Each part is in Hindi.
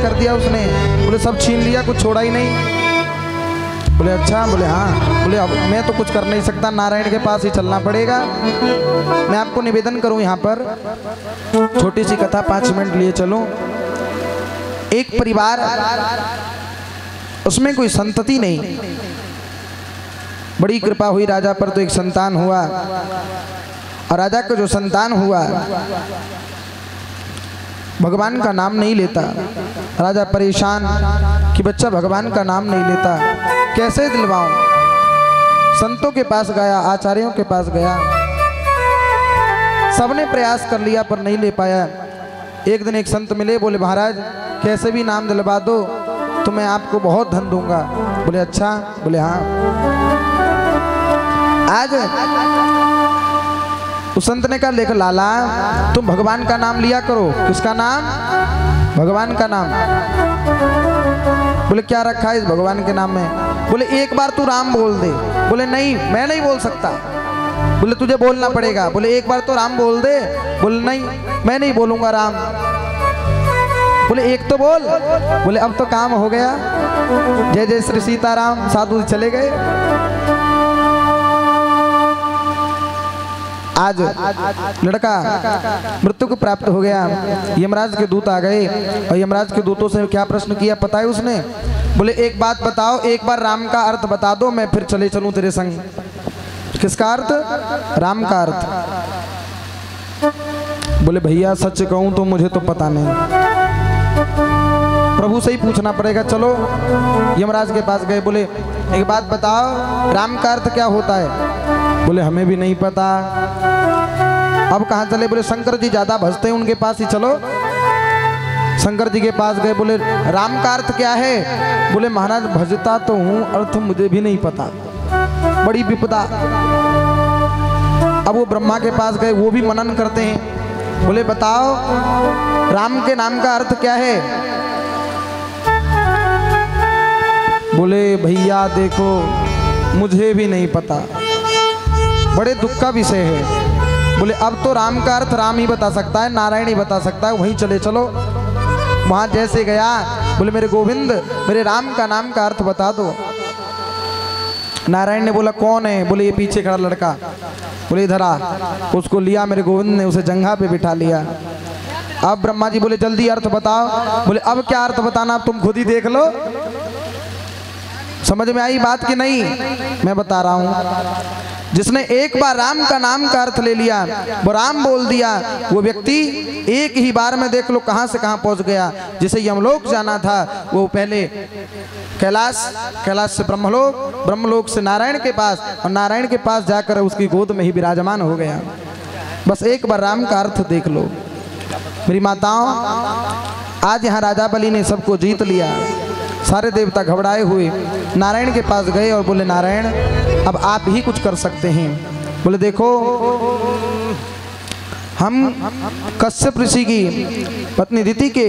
कर दिया उसने? बोले सब छीन लिया, कुछ छोड़ा ही नहीं। बोले अच्छा? बोले हाँ। बोले अब मैं तो कुछ कर नहीं सकता, नारायण के पास ही चलना पड़ेगा। मैं आपको निवेदन करूं, यहाँ पर छोटी सी कथा 5 मिनट लिए चलूं। एक परिवार, उसमें कोई संतति नहीं, बड़ी कृपा हुई राजा पर, तो एक संतान हुआ। और राजा का जो संतान हुआ भगवान का नाम नहीं लेता। राजा परेशान कि बच्चा भगवान का नाम नहीं लेता, कैसे दिलवाऊं? संतों के पास गया, आचार्यों के पास गया, सबने प्रयास कर लिया पर नहीं ले पाया। एक दिन एक संत मिले, बोले महाराज कैसे भी नाम दिलवा दो तो मैं आपको बहुत धन दूंगा। बोले अच्छा? बोले हाँ। आज उस संत ने कहा लेख लाला तुम भगवान का नाम लिया करो। किसका नाम? भगवान का नाम। बोले क्या रखा है इस भगवान के नाम में? बोले एक बार तू राम बोल दे। बोले नहीं मैं नहीं बोल सकता। बोले तुझे बोलना पड़ेगा। बोले एक बार तो राम बोल दे। बोले नहीं मैं नहीं बोलूंगा राम। बोले एक तो बोल। बोले अब तो काम हो गया, जय जय श्री सीताराम। साधु चले गए। आज लड़का मृत्यु को प्राप्त हो गया। यमराज के दूत आ गए और यमराज के दूतों से क्या प्रश्न किया पता है उसने? बोले एक बात बताओ, एक बार राम का अर्थ बता दो, मैं फिर चले चलूं तेरे संग। किसका अर्थ? राम का अर्थ। बोले भैया सच कहूं तो मुझे तो पता नहीं, प्रभु से ही पूछना पड़ेगा। चलो यमराज के पास गए। बोले एक बात बताओ, राम का अर्थ क्या होता है? बोले हमें भी नहीं पता। अब कहाँ चले? बोले शंकर जी ज्यादा भजते हैं, उनके पास ही चलो। शंकर जी के पास गए। बोले राम का अर्थ क्या है? बोले महाराज भजता तो हूँ, अर्थ मुझे भी नहीं पता, बड़ी विपदा। अब वो ब्रह्मा के पास गए, वो भी मनन करते हैं। बोले बताओ राम के नाम का अर्थ क्या है? बोले भैया देखो मुझे भी नहीं पता, बड़े दुख का विषय है। बोले अब तो राम का अर्थ राम ही बता सकता है, नारायण ही बता सकता है, वहीं चले चलो। वहां जैसे गया, बोले मेरे गोविंद मेरे राम का नाम का अर्थ बता दो। नारायण ने बोला कौन है? बोले ये पीछे खड़ा लड़का। बोले इधर आ। उसको लिया मेरे गोविंद ने, उसे जंघा पे बिठा लिया। अब ब्रह्मा जी बोले जल्दी अर्थ बताओ। बोले अब क्या अर्थ बताना, अब तुम खुद ही देख लो। समझ में आई बात कि नहीं? मैं बता रहा हूं। जिसने एक बार राम का नाम का अर्थ ले लिया, वो राम बोल दिया, वो व्यक्ति एक ही बार में देख लो कहां से कहां पहुंच गया। जिसे यमलोक जाना था वो पहले कैलाश, कैलाश से ब्रह्मलोक, ब्रह्मलोक से नारायण के पास, और नारायण के पास जाकर उसकी गोद में ही विराजमान हो गया। बस एक बार राम का अर्थ देख लो। मेरी माताओं, आज यहाँ राजा बलि ने सबको जीत लिया। सारे देवता घबराए हुए नारायण के पास गए और बोले नारायण अब आप ही कुछ कर सकते हैं। बोले देखो हम कश्यप ऋषि की पत्नी दिति के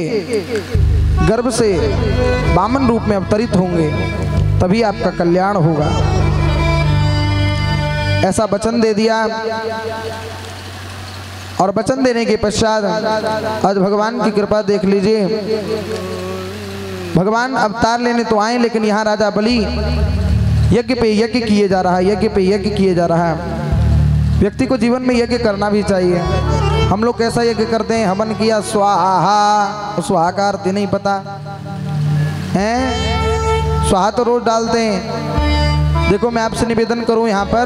गर्भ से वामन रूप में अवतरित होंगे, तभी आपका कल्याण होगा। ऐसा वचन दे दिया। और वचन देने के पश्चात आज भगवान की कृपा देख लीजिए। भगवान अवतार लेने तो आए, लेकिन यहाँ राजा बलि यज्ञ पे यज्ञ किए जा रहा है, यज्ञ पे यज्ञ किए जा रहा है। व्यक्ति को जीवन में यज्ञ करना भी चाहिए। हम लोग कैसा यज्ञ करते हैं? हवन किया स्वाहा, स्वाहा का अर्थ नहीं पता है। स्वाहा तो रोज डालते हैं। देखो मैं आपसे निवेदन करूं, यहाँ पर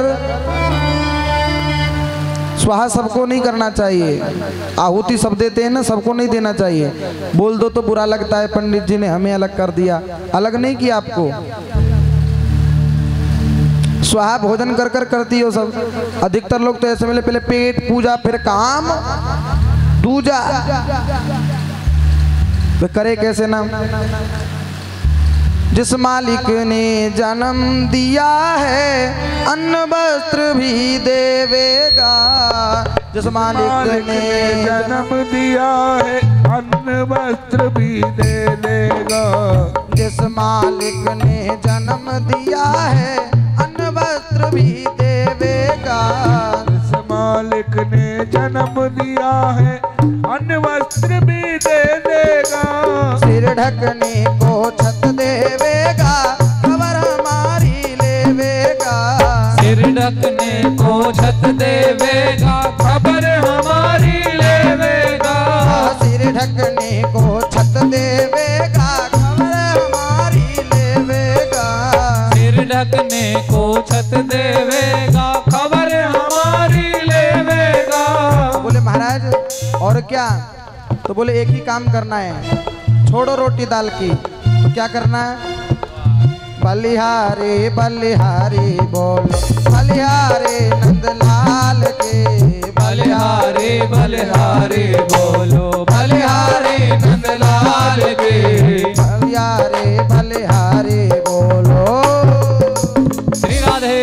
स्वाहा सबको नहीं करना चाहिए। आहुति सब देते हैं ना, सबको नहीं देना चाहिए। बोल दो तो बुरा लगता है, पंडित जी ने हमें अलग कर दिया। अलग नहीं किया आपको। स्वाहा भोजन कर कर करती हो सब। अधिकतर लोग तो ऐसे मिले, पहले पेट पूजा फिर काम दूजा। वे करे कैसे ना? जिस मालिक ने जन्म दिया है अन्न वस्त्र भी देवेगा। जिस मालिक ने जन्म दिया है अन्न वस्त्र भी दे देगा। जिस मालिक ने जन्म दिया है अन्न वस्त्र भी देवेगा। जिस मालिक ने जन्म दिया है अन्न वस्त्र भी दे देगा। सिर ढकने को छत देवेगा, खबर हमारी लेवेगा। सिर ढकने को छत देवेगा, खबर हमारी लेवेगा। सिर ढकने को छत देवेगा, खबर हमारी लेवेगा। सिर ढकने को छत देवेगा, खबर हमारी लेवेगा। बोले महाराज और क्या? तो बोले एक ही काम करना है, छोड़ो रोटी दाल की, तो क्या करना है? बलिहारी बलिहारी बोल, बलिहारी नंदलाल के। बलिहारी बलिहारी बोलो, बलिहारी नंदलाल के। बलिहारी बलिहारी बोलो। श्री राधे।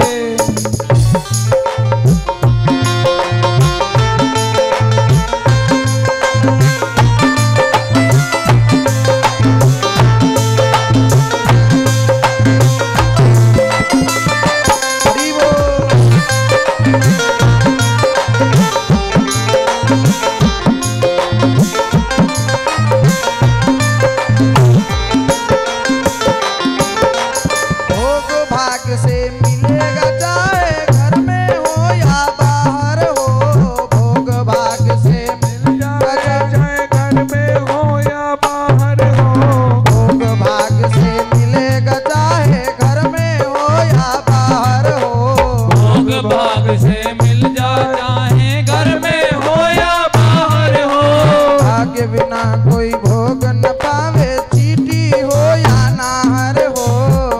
कोई भोग न पावे, चीटी हो या नाहर हो।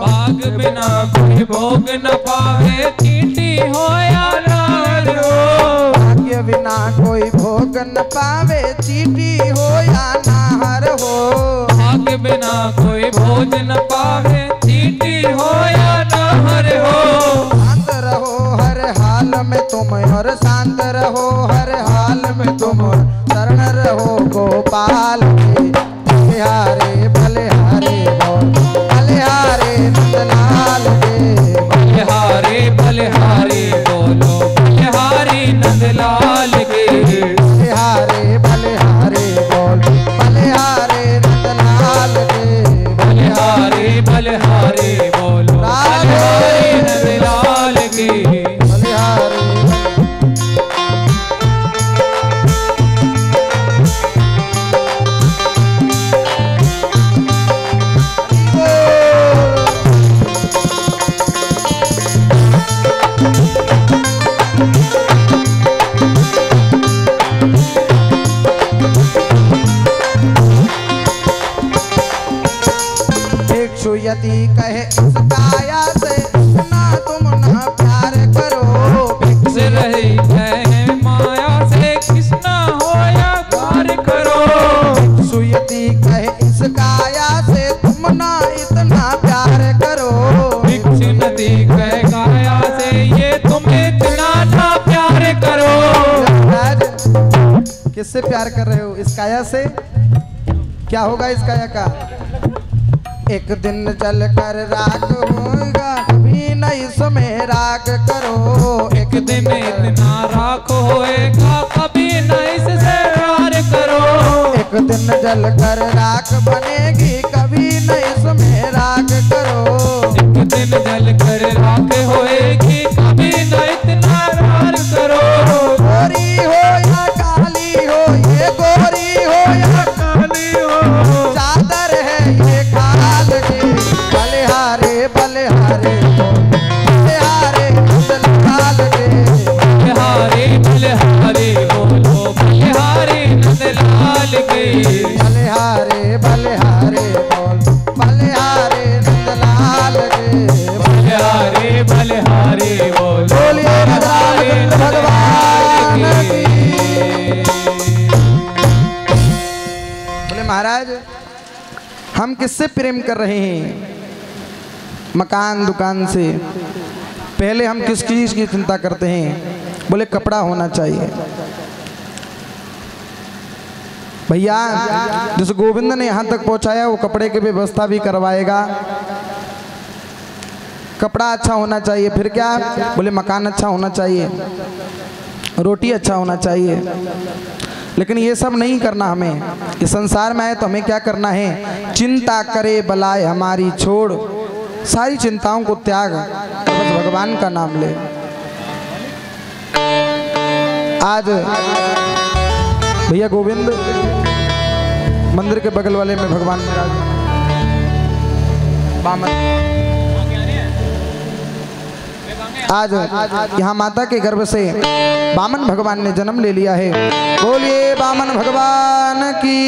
भाग बिना कोई भोग न पावे, चीटी हो या नाहर हो। भाग्य बिना कोई भोग न पावे, चीटी हो या नाहर हो। भाग बिना कोई भोज न पावे, चीटी हो या नाहर हो। शांत रहो हर हाल में तुम, और शांत रहो हर हाल में तुम, शरण रहो गोपाल के। बलिहारी बलिहारी बोल, बलिहारी नंदलाल के। बलिहारी बलिहारी बोलो, बलिहारी नंदलाल के। बलिहारी बलिहारी बोल, बलिहारी नंदलाल के। बलिहारी बलिहारी बोलो, बलिहारी नंदलाल के। बलिहारी यदि कहे इस काया से ना तुम ना प्यार करो। फिक्स रही है माया से, किसना हो या प्यार करो। सुयति कहे इस काया से तुम ना इतना प्यार करो। फिक्स नदी कह काया से ये तुम इतना ना प्यार करो। किससे प्यार कर रहे हो? इस काया से। क्या होगा इस काया का? एक दिन जल कर राख होगा, कभी नहीं इसमें राग करो। एक दिन इतना राख होएगा, कभी नहीं इससे प्यार करो। एक दिन जल कर राख बनेगी, कभी नहीं इसमें राग करो। एक दिन जल कर राख होएगी, कभी नहीं इतना प्यार करो। गोरी हो या काली हो, ये गोरी हो या काली हो, चादर है ये खाल की। बलिहारी बलिहारी बलिहारी नंदलाल के। बलिहारी बलिहारी बोलो, बलिहारी नंदलाल के। बलिहारी बलिहारी बोल, बलिहारी नंदलाल के। बलिहारी बलिहारी बोलो, बोलिए राधा भगवान की। बोले महाराज हम किससे प्रेम कर रहे हैं? मकान दुकान से। पहले हम किस चीज की चिंता करते हैं? बोले कपड़ा होना चाहिए। भैया जिस गोविंद ने यहाँ तक पहुँचाया वो कपड़े की व्यवस्था भी करवाएगा। कपड़ा अच्छा होना चाहिए, फिर क्या? बोले मकान अच्छा होना चाहिए, रोटी अच्छा होना चाहिए। लेकिन ये सब नहीं करना हमें। इस संसार में आए तो हमें क्या करना है? चिंता करे बलाए हमारी छोड़, सारी चिंताओं को त्याग, बस भगवान का नाम ले। आज भैया गोविंद मंदिर के बगल वाले में भगवान बामन, आज यहाँ माता के गर्भ से बामन भगवान ने जन्म ले लिया है। बोलिए बामन भगवान की।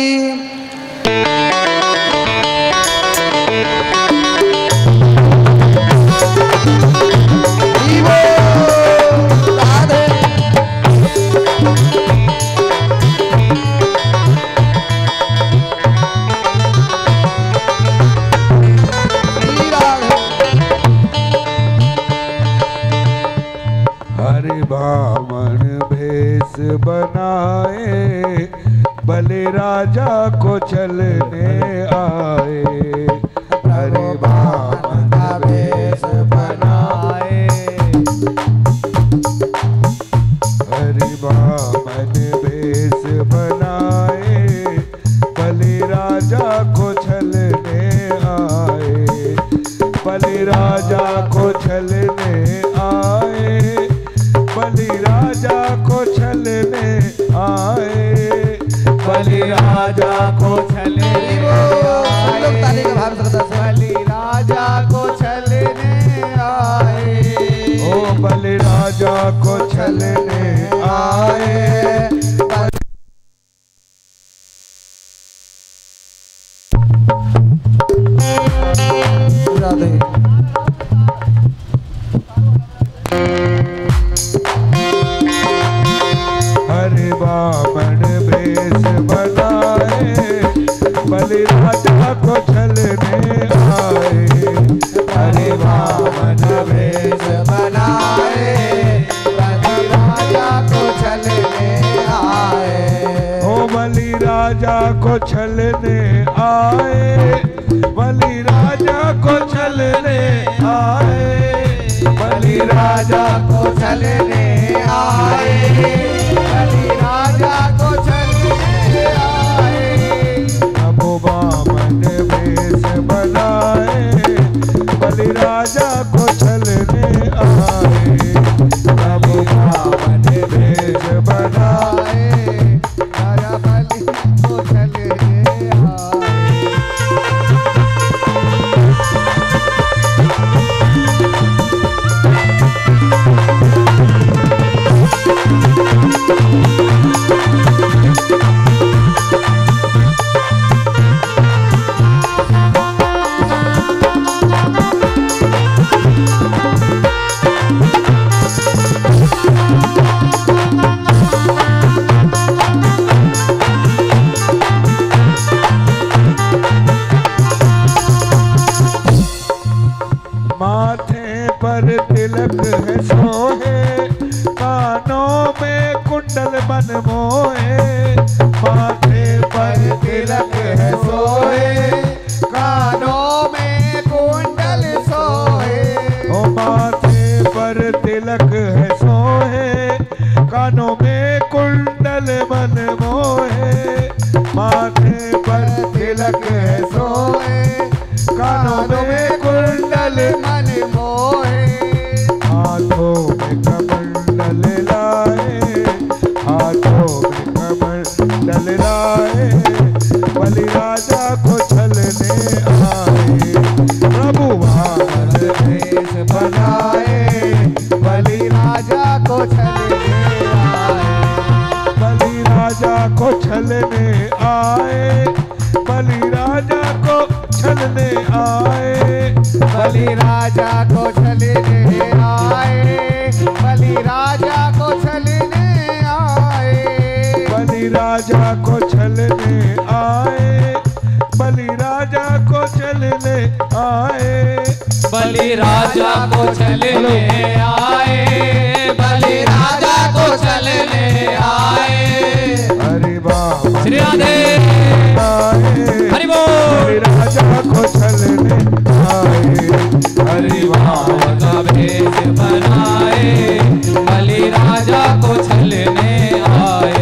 बामन भेष बनाए बलि राजा को चलने आए। हरे बामन भेष बनाए, हरि बामन भेष बनाए बलि राजा को चलने आए। बलि राजा को चलने आए, बलि राजा को छलने आए। बलि राजा को छलने आए, बलि राजा को छलने आए। ओ बलि राजा को छलने आए। राधे बामन भेष बनाए बलि राजा को छलने आए। हरे बामन भेष बनाए बलि राजा को छलने आए। ओ बलि राजा को छलने आए, बलि राजा को छलने आए। बलि राजा को छलने आए, बलि राजा को छलने आए। नमो बामन भेष बनाए बलि राजा को छलने आए। नमो बामन भेष बनाए राजा बलि को छलने आए। माथे पर तिलक है सोहे, कानों में कुंडल बन मोहे। माथे पर तिलक है सोहे, कानों में कुंडल सोहे। ओ माथे पर तिलक है सोहे, कानों में कुंडल बन मोहे। माथे पर तिलक है सोहे, कानों में कुंडल मन मोहे। हाथों में कमंडल लाए, हाथों में कमंडल लाए बलि राजा को छलने आए। प्रभु बामन भेष बनाए बलि राजा को छलने आए। बलि राजा को छलने आए, बलि राजा को छलने आए। बलि राजा को छलने आए, बलि राजा को छलने आए। बलि राजा को छलने आए, बलि राजा को छलने आए। बलि राजा को छलने आए, बलि राजा को छलने आए। हरि बामन श्री राधे हरि बोल। बलि राजा को छलने आए। हरि बामन का भेष बनाए बलि राजा को छलने आए।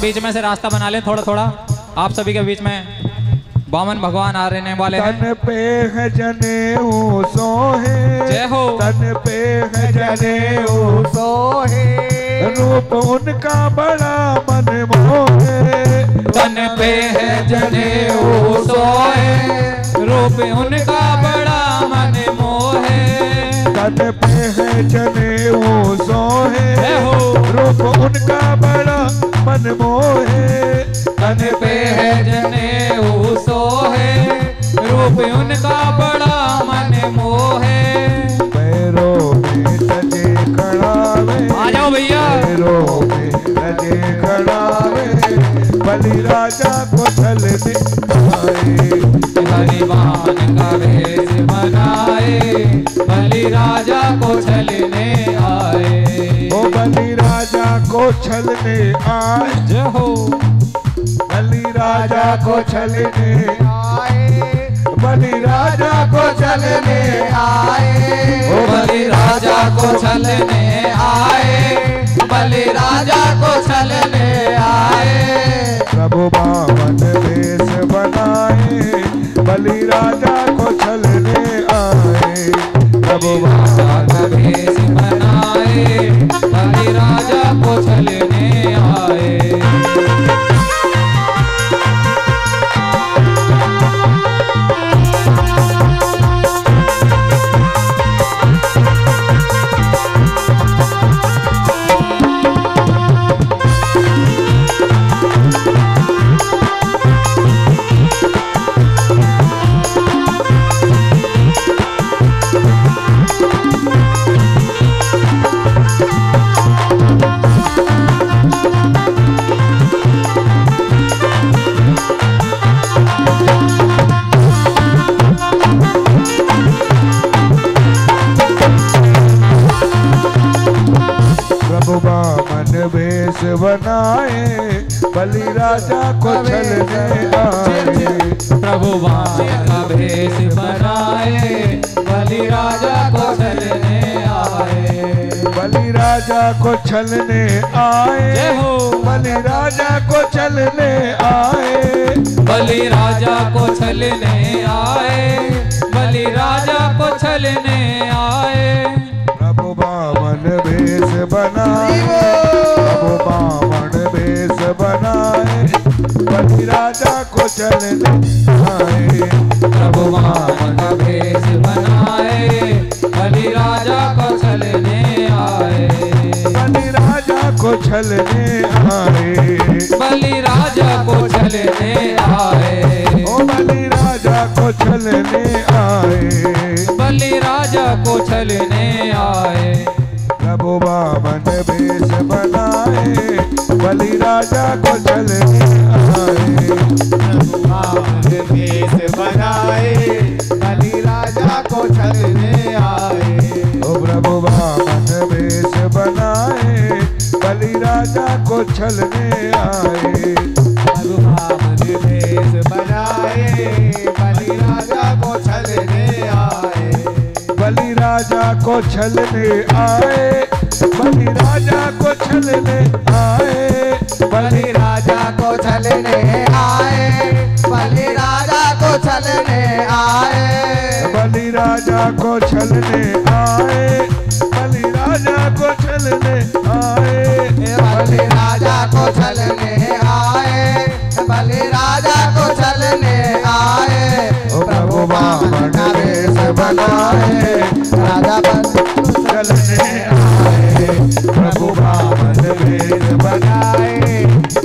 बीच में से रास्ता बना लें थोड़ा थोड़ा। आप सभी के बीच में वामन भगवान आ रहने वाले हैं। तन पे है जनेऊ सोहे, जय हो। तन पे है जनेऊ सोहे, रूप उनका बड़ा मन मोहे। तन पे है जनेऊ सोहे, रूप उनका बड़ा मन मोहे। तन पे है जनेऊ सोहे, रूप उनका बड़ा मन मोहे। तन पे है जनेऊ सोहे, रूप उनका बड़ा मन मोहे। पैरों में सजे खड़ावे, आ जाओ भैया। पैरों में सजे खड़ावे, बलि राजा को छलने आए। हरिवान का भेष बनाए, बलि राजा को छलने आए। ओ बलि राजा को छलने आए, जय हो। बलि राजा को छलने आए, बलि राजा को छलने आए। ओ बलि राजा को छलने आए, बलि राजा को छलने आए। प्रभु बामन वेश बनाए, बलि राजा को छलने आए। प्रभु बामन वेश बनाए, बलि राजा को छलने आए। वेश बनाए, बलि राजा को छलने आए। प्रभु बामन का भेष बनाए, बलि राजा को छलने आए। बलि राजा को छलने आए, बलि राजा को छलने आए। बलि राजा को छलने आए, बलि राजा को छलने आए। प्रभु बामन वेश बनाए, प्रभु बामन वेश बनाए, बलि राजा को छलने आए। प्रभु बामन का भेष बनाए, बलि राजा को छलने आए। बलि राजा को छलने आए, बलि राजा को छलने आए। ओ बलि राजा को छलने आए, बलि राजा को छलने आए। प्रभु बामन वेश बनाए, बलि राजा को छलने आए। प्रभु बामन वेश बनाए, बलि राजा को छलने आए। ओ प्रभु बामन वेश बनाए, बलि राजा को छलने आए। प्रभु बामन वेश बनाए, बलि राजा को छलने आए। बलि राजा को छलने आए, बलि राजा को छलने आए। बलि राजा को छलने आए, बलि राजा को छलने आए। बलि राजा को छलने आए, बलि राजा को छलने आए। बलि राजा को छलने आए, बलि राजा को छलने आए। प्रभु बामन वेश बनाए, राजा बन छलने आए। प्रभु बामन वेश बनाए,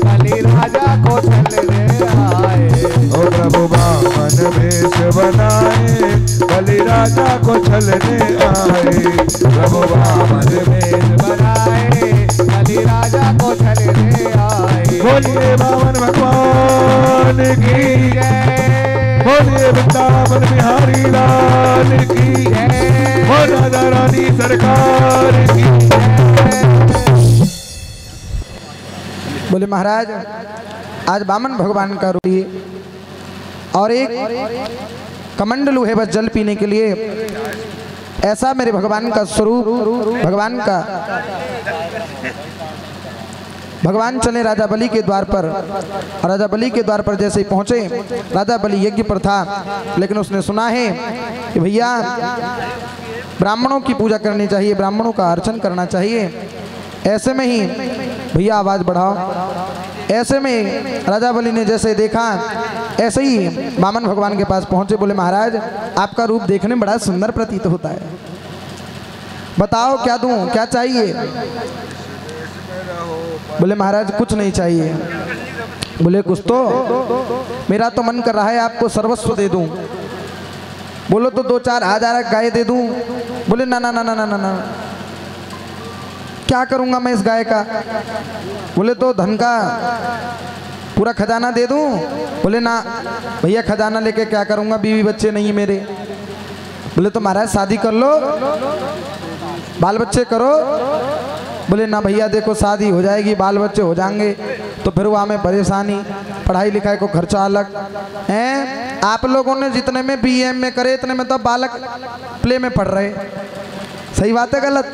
बलि राजा को छलने आए। ओ प्रभु बामन वेश बनाए, बलि राजा को छलने आए। प्रभु बामन वेश बनाए, बलि राजा को छलने आए। बोलिए बामन भगवान की जय, बोलिए वृंदावन बिहारी लाल की जय, हो राजा रानी सरकार की। बोले महाराज आज वामन भगवान का रूप लिए और एक कमंडलू है बस जल पीने के लिए। ऐसा मेरे भगवान का स्वरूप, भगवान का भगवान चले राजा बलि के द्वार पर। राजा बलि के द्वार पर जैसे ही पहुंचे, राजा बलि यज्ञ पर था, लेकिन उसने सुना है कि भैया ब्राह्मणों की पूजा करनी चाहिए, ब्राह्मणों का अर्चन करना चाहिए। ऐसे में ही भैया आवाज बढ़ाओ। ऐसे में राजा बलि ने जैसे देखा, ऐसे ही वामन भगवान के पास पहुंचे, बोले महाराज आपका रूप देखने में बड़ा सुंदर प्रतीत होता है, बताओ क्या दूं, क्या चाहिए? बोले महाराज कुछ नहीं चाहिए। बोले कुछ तो, मेरा तो मन कर रहा है आपको सर्वस्व दे दूं। बोलो तो 2-4 हजार गाय दे दूं। बोले ना ना ना ना ना ना ना, क्या करूंगा मैं इस गाय का? बोले तो धन का पूरा खजाना दे दूं। बोले ना भैया खजाना लेके क्या करूंगा, बीवी बच्चे नहीं मेरे। बोले तो महाराज शादी कर लो, बाल बच्चे करो। बोले ना भैया देखो शादी हो जाएगी, बाल बच्चे हो जाएंगे तो फिर वहाँ में परेशानी, पढ़ाई लिखाई को खर्चा अलग हैं। आप लोगों ने जितने में BA में करे इतने में तो बालक प्ले में पढ़ रहे। सही बात है गलत?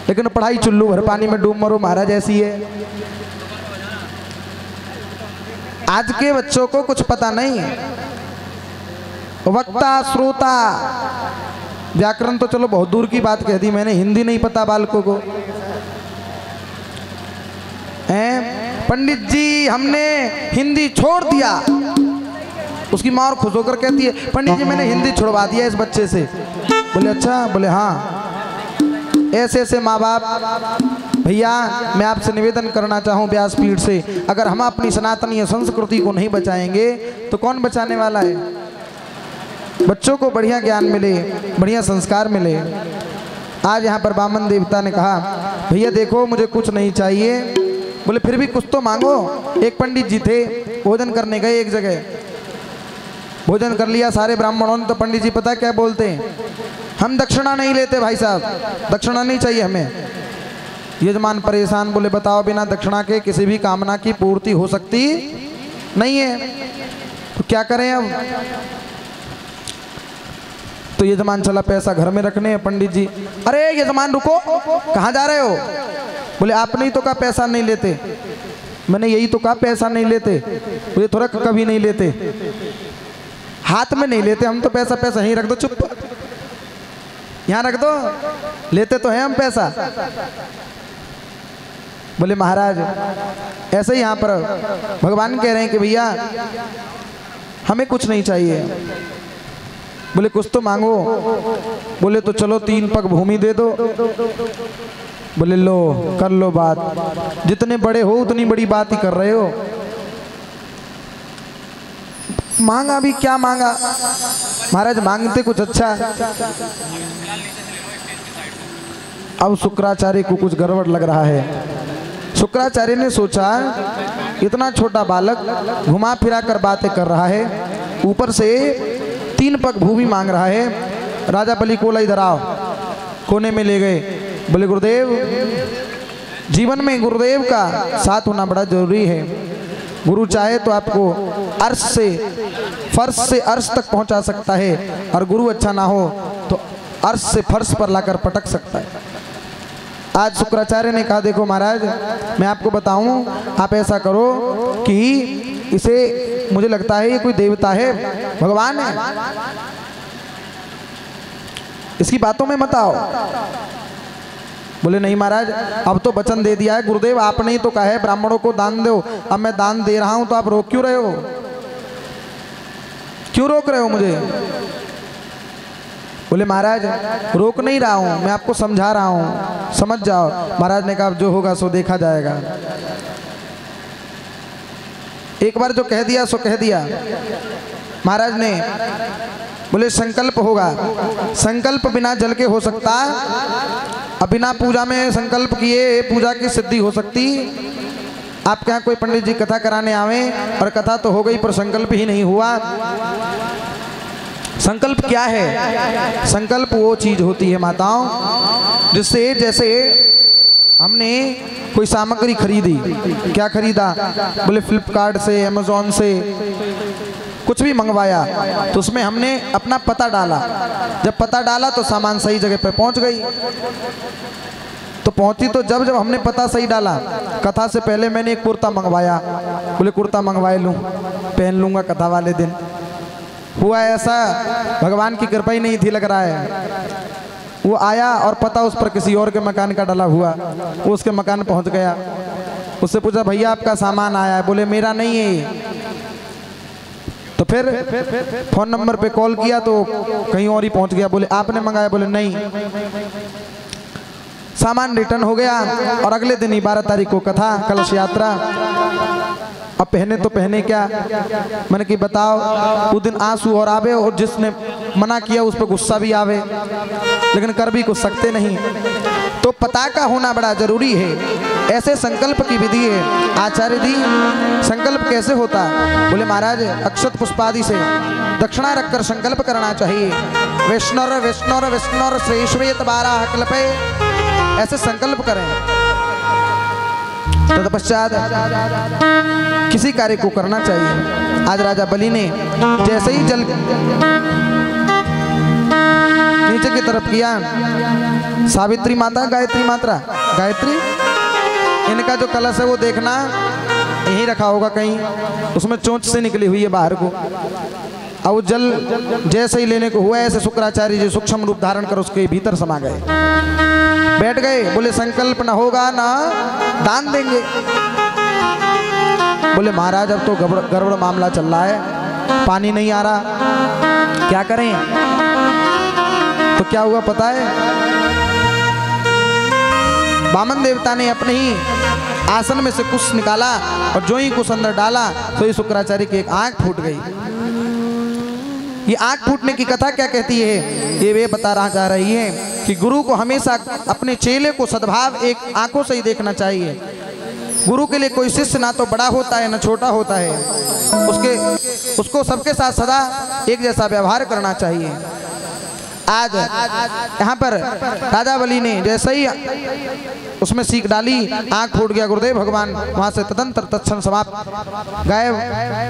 लेकिन पढ़ाई चुल्लू भर पानी में डूब मरो महाराज, ऐसी है। आज के बच्चों को कुछ पता नहीं, वक्ता श्रोता व्याकरण तो चलो बहुत दूर की बात कह दी मैंने, हिंदी नहीं पता बालकों को। पंडित जी हमने हिंदी छोड़ दिया। उसकी माँ और खुश होकर कहती है पंडित जी मैंने हिंदी छुड़वा दिया इस बच्चे से। बोले अच्छा? बोले हाँ। ऐसे ऐसे माँ बाप, भैया मैं आपसे निवेदन करना चाहूँ व्यासपीठ से, अगर हम अपनी सनातनीय संस्कृति को नहीं बचाएंगे तो कौन बचाने वाला है? बच्चों को बढ़िया ज्ञान मिले, बढ़िया संस्कार मिले। आज यहाँ पर वामन देवता ने कहा भैया देखो मुझे कुछ नहीं चाहिए। बोले फिर भी कुछ तो मांगो। एक पंडित जी थे, भोजन करने गए एक जगह, भोजन कर लिया सारे ब्राह्मणों ने, तो पंडित जी पता क्या बोलते हैं? हम दक्षिणा नहीं लेते भाई साहब, दक्षिणा नहीं चाहिए हमें। यजमान परेशान, बोले बताओ बिना दक्षिणा के किसी भी कामना की पूर्ति हो सकती नहीं है, तो क्या करें अब? तो यजमान चला पैसा घर में रखने हैं। पंडित जी अरे यजमान रुको, कहाँ जा रहे हो? बोले आपने ही तो कहा पैसा नहीं लेते। मैंने यही तो कहा पैसा नहीं लेते। बोले थोड़ा कभी नहीं लेते, हाथ में नहीं लेते हम तो पैसा, पैसा यहीं रख दो, चुप यहाँ रख दो, लेते तो हैं हम पैसा। बोले महाराज ऐसे ही यहाँ पर भगवान कह रहे हैं कि भैया हमें कुछ नहीं चाहिए। बोले कुछ तो मांगो। बोले तो चलो 3 पग भूमि दे दो। बोले लो कर लो बात, जितने बड़े हो उतनी बड़ी बात ही कर रहे हो। मांगा भी क्या मांगा महाराज, मांगते कुछ अच्छा। अब शुक्राचार्य को कुछ गड़बड़ लग रहा है। शुक्राचार्य ने सोचा इतना छोटा बालक घुमा फिरा कर बातें कर रहा है, ऊपर से 3 पग भूमि मांग रहा है। राजा बलि को इधर आओ, कोने में ले गए। बोले गुरुदेव जीवन में गुरुदेव का साथ होना बड़ा जरूरी है। गुरु चाहे तो आपको अर्श से फर्श से अर्श तक पहुंचा सकता है, और गुरु अच्छा ना हो तो अर्श से फर्श पर लाकर पटक सकता है। आज शुक्राचार्य ने कहा देखो महाराज मैं आपको बताऊं, आप ऐसा करो कि इसे, मुझे लगता है ये कोई देवता है, भगवान है, इसकी बातों में मत आओ। बोले नहीं महाराज अब तो वचन दे दिया है गुरुदेव, आपने ही तो कहा है ब्राह्मणों को दान दो, अब मैं दान दे रहा हूं तो आप रोक क्यों रहे हो? क्यों रोक रहे हो मुझे? बोले महाराज रोक नहीं रहा हूं, मैं आपको समझा रहा हूं, समझ जाओ। महाराज ने कहा जो होगा सो देखा जाएगा। एक बार जो कह दिया सो कह दिया। महाराज ने बोले संकल्प होगा, संकल्प बिना जल के हो सकता, अब बिना पूजा में संकल्प किए पूजा की सिद्धि हो सकती। आपके यहाँ कोई पंडित जी कथा कराने आवे और कथा तो हो गई पर संकल्प ही नहीं हुआ। संकल्प क्या है? संकल्प वो चीज होती है माताओं जिससे, जैसे हमने कोई सामग्री खरीदी, क्या खरीदा? बोले फ्लिपकार्ट से, अमेज़ॉन से कुछ भी मंगवाया, तो उसमें हमने अपना पता डाला। जब पता डाला तो सामान सही जगह पे पहुंच गई। तो पहुंची तो जब जब हमने पता सही डाला, कथा से पहले मैंने एक कुर्ता मंगवाया, बोले कुर्ता मंगवा लूँ, पहन लूँगा कथा वाले दिन। हुआ ऐसा, भगवान की कृपा ही नहीं थी लग रहा है। वो आया और पता उस पर किसी और के मकान का डला हुआ। वो उसके मकान पहुंच गया, उससे पूछा भैया आपका सामान आया है? बोले मेरा नहीं है। तो फिर फोन नंबर पे कॉल किया तो कहीं और ही पहुंच गया। बोले आपने मंगाया? बोले नहीं। सामान रिटर्न हो गया और अगले दिन ही 12 तारीख को कथा, कलश यात्रा। अब पहने तो पहने क्या? मैंने कि बताओ। उस दिन आंसू और आवे और जिसने मना किया उस पर गुस्सा भी आवे, लेकिन कर भी कुछ सकते नहीं। तो पता का होना बड़ा जरूरी है। ऐसे संकल्प की विधि है। आचार्य जी संकल्प कैसे होता? बोले महाराज अक्षत पुष्पादि से दक्षिणा रखकर संकल्प करना चाहिए। विष्णुर विष्णुर विष्णुर श्रेष्वेत 12 कल्पे, ऐसे संकल्प करें। तत्पश्चात किसी कार्य को करना चाहिए। आज राजा बलि ने जैसे ही जल नीचे की तरफ किया, सावित्री माता, गायत्री मात्रा, गायत्री, इनका जो कलश है वो देखना यहीं रखा होगा कहीं, उसमें चोंच से निकली हुई है बाहर को। अब वो जल जैसे ही लेने को हुआ, ऐसे शुक्राचार्य जी सूक्ष्म रूप धारण कर उसके भीतर समा गए, बैठ गए। बोले संकल्प न होगा ना दान देंगे। बोले महाराज अब तो गड़बड़ मामला चल रहा है, पानी नहीं आ रहा, क्या करें? तो क्या हुआ पता है? वामन देवता ने अपने ही आसन में से कुछ निकाला और जो ही कुछ अंदर डाला तो ही शुक्राचार्य की एक आंख फूट गई। ये आंख फूटने की कथा क्या कहती है? ये वे बता रहा जा रही है कि गुरु को हमेशा अपने चेले को सद्भाव एक आंखों से ही देखना चाहिए। गुरु के लिए कोई शिष्य ना तो बड़ा होता है ना छोटा होता है, उसको सबके साथ सदा एक जैसा व्यवहार करना चाहिए। आज यहाँ पर राजा बलि ने जैसे ही उसमें सीख डाली, आंख फूट गया गुरुदेव भगवान वहां से तदंतर तत्क्षण समाप्त, गायब।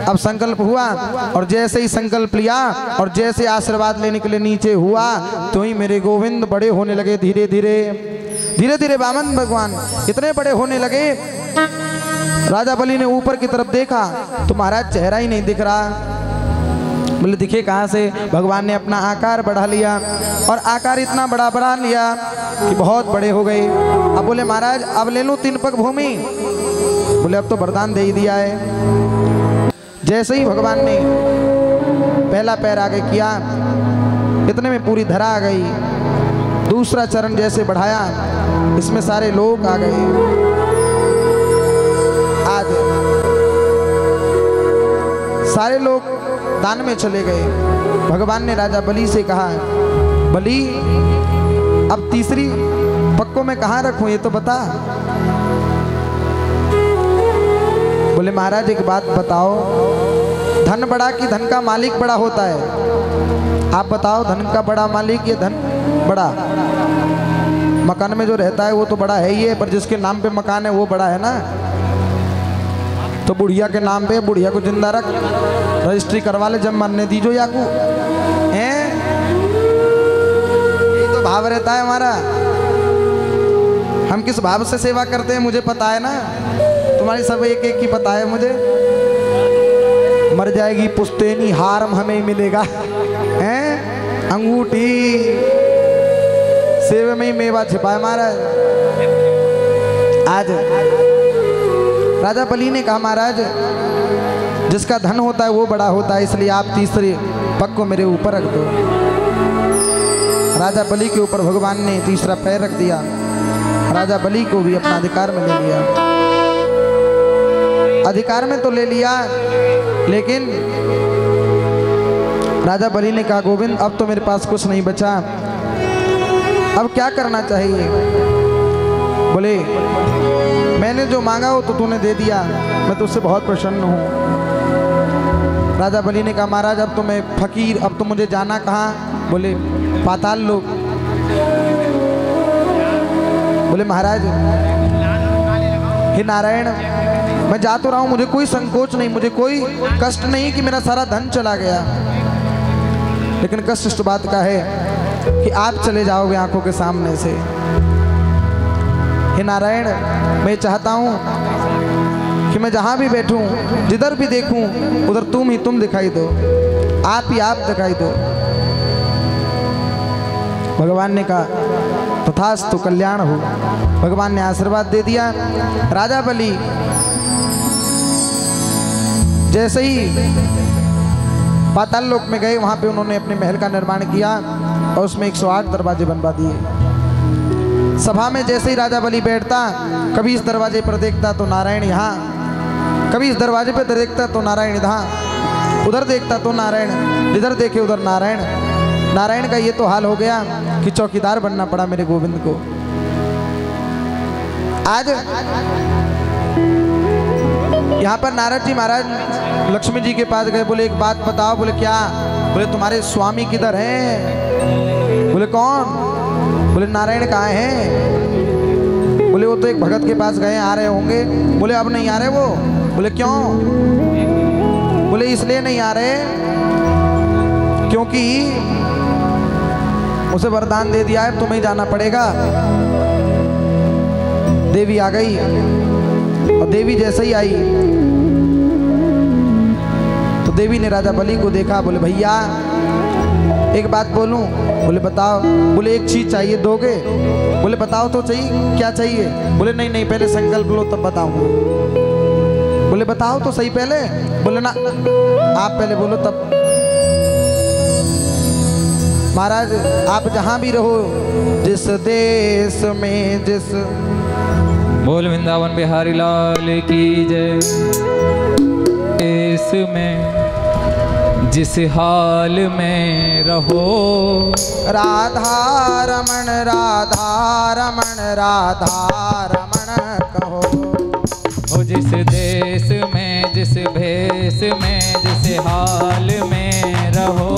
अब संकल्प हुआ और जैसे ही संकल्प लिया और जैसे आशीर्वाद लेने के लिए नीचे हुआ तो ही मेरे गोविंद बड़े होने लगे। धीरे धीरे धीरे धीरे वामन भगवान इतने बड़े होने लगे। राजा बलि ने ऊपर की तरफ देखा तो महाराज चेहरा ही नहीं दिख रहा। बोले दिखे कहाँ से? भगवान ने अपना आकार बढ़ा लिया और आकार इतना बड़ा बढ़ा लिया कि बहुत बड़े हो गए। अब बोले महाराज अब ले लूँ 3 पग भूमि? बोले अब तो वरदान दे ही दिया है। जैसे ही भगवान ने पहला पैर आगे किया, इतने में पूरी धरा आ गई। दूसरा चरण जैसे बढ़ाया, इसमें सारे लोग आ गए। आज सारे लोग दान में चले गए। भगवान ने राजा बलि से कहा, बलि अब तीसरी पग को मैं कहाँ रखूं ये तो बता। बोले महाराज एक बात बताओ, धन बड़ा कि धन का मालिक बड़ा होता है? आप बताओ, धन का बड़ा मालिक या धन बड़ा? मकान में जो रहता है वो तो बड़ा है ही है, पर जिसके नाम पे मकान है वो बड़ा है ना। तो बुढ़िया के नाम पे बुढ़िया को जिंदा रख, रजिस्ट्री करवा ले, जब मरने दीजो याकू हैं। यही तो भाव रहता है हमारा। हम किस भाव से सेवा करते हैं मुझे पता है ना, तुम्हारी सब एक एक की पता है मुझे। मर जाएगी पुश्तैनी हारम हमें मिलेगा, हैं अंगूठी सेवे में ही मेवा छिपा है महाराज। आज राजा बलि ने कहा महाराज जिसका धन होता है वो बड़ा होता है, इसलिए आप तीसरे पग को मेरे ऊपर रख दो। राजा बलि के ऊपर भगवान ने तीसरा पैर रख दिया। राजा बलि को भी अपना अधिकार में ले लिया। अधिकार में तो ले लिया, लेकिन राजा बलि ने कहा गोविंद अब तो मेरे पास कुछ नहीं बचा, अब क्या करना चाहिए? बोले मैंने जो मांगा हो तो तूने दे दिया, मैं तुझसे बहुत प्रसन्न हूँ। राजा बलि ने कहा महाराज अब तो मैं फकीर, अब तो मुझे जाना कहाँ? बोले पाताल लोक। बोले महाराज हे नारायण मैं जा तो रहा हूँ, मुझे कोई संकोच नहीं, मुझे कोई कष्ट नहीं कि मेरा सारा धन चला गया, लेकिन कष्ट इस बात का है कि आप चले जाओगे आंखों के सामने से। हे नारायण, मैं चाहता हूँ कि मैं जहाँ भी बैठूं, जिधर भी देखूं, उधर तुम ही तुम दिखाई दो, आप ही आप दिखाई दो। भगवान ने कहा तथास्तु, कल्याण हो। भगवान ने आशीर्वाद दे दिया। राजा बलि जैसे ही पाताल लोक में गए, वहां पे उन्होंने अपने महल का निर्माण किया और उसमें 108 दरवाजे बनवा दिए। सभा में जैसे ही राजा बलि बैठता, कभी इस दरवाजे पर देखता तो नारायण यहाँ, कभी इस दरवाजे पर देखता तो नारायण इधर, उधर देखता तो नारायण, जिधर देखे उधर नारायण। नारायण का ये तो हाल हो गया कि चौकीदार बनना पड़ा मेरे गोविंद को। आज यहाँ पर नारद जी महाराज लक्ष्मी जी के पास गए, बोले एक बात बताओ। बोले क्या? बोले तुम्हारे स्वामी किधर हैं? बोले कौन? बोले नारायण कहाँ हैं? बोले वो तो एक भगत के पास गए, आ रहे होंगे। बोले अब नहीं आ रहे वो। बोले क्यों? बोले इसलिए नहीं आ रहे क्योंकि उसे वरदान दे दिया है, तुम्हें जाना पड़ेगा। देवी आ गई और देवी जैसे ही आई तो देवी ने राजा बलि को देखा। बोले भैया एक बात बोलूं? बोले बताओ। बोले एक चीज चाहिए, दोगे? बोले बताओ तो चाहिए, क्या चाहिए? बोले नहीं नहीं, पहले संकल्प लो तब बताऊंगा। बोले बताओ तो सही पहले। बोले ना, आप पहले बोलो तब। महाराज आप जहां भी रहो, जिस देश में, जिस बोल वृंदावन बिहारी लाल की जय। देश में जिस हाल में रहो, राधा रमण राधा रमण राधा रमण कहो। हो जिस देश में, जिस भेष में, जिस हाल में रहो,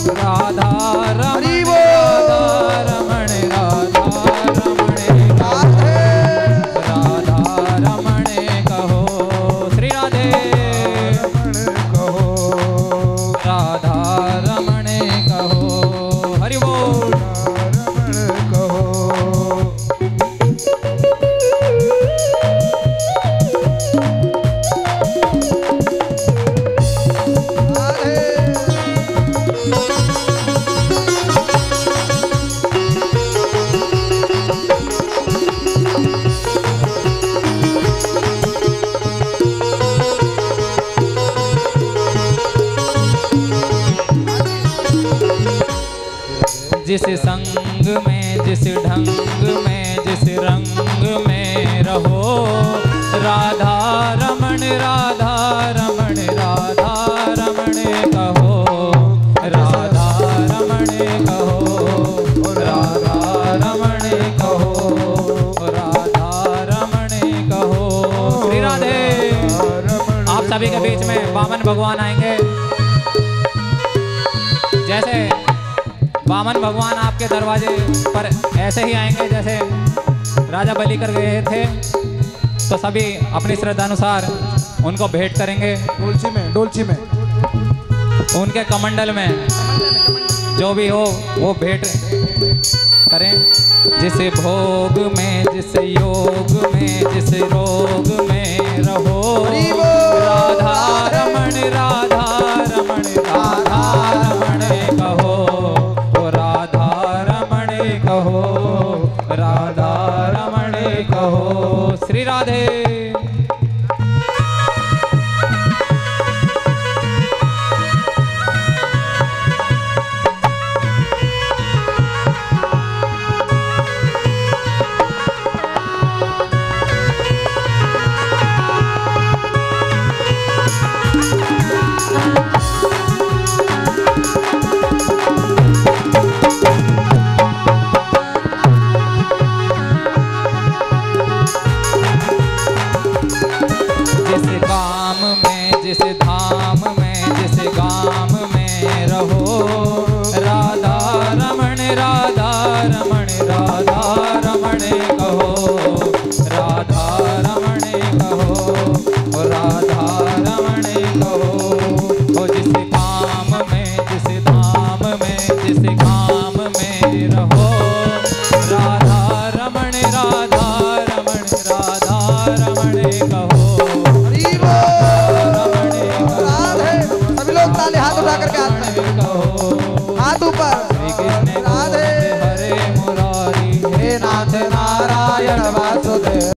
राधा रमण राधा रमण राधा रमण राधा रमण कहो। श्री राधे राधा रमण कहो। हरि बोल। जिस संग में, जिस ढंग में, जिस रंग में रहो, राधा रमण राधा रमण राधा रमण कहो। राधा रमण कहो, राधा रमण कहो, राधा रमण कहो। श्री राधे। आप सभी के बीच में वामन भगवान आएंगे। जैसे वामन भगवान आपके दरवाजे पर ऐसे ही आएंगे जैसे राजा बलि कर गए थे, तो सभी अपनी श्रद्धा अनुसार उनको भेंट करेंगे। डोलची में, डोलची में, उनके कमंडल में जो भी हो वो भेंट करें। जिस भोग में, जिस योग में, जिस रोग में रहो, राधा रमण राधा रमण राधा रमण कहो। राधा रमण कहो, राधा रमण कहो। श्री राधे। ले हाथ उठा करके हाथ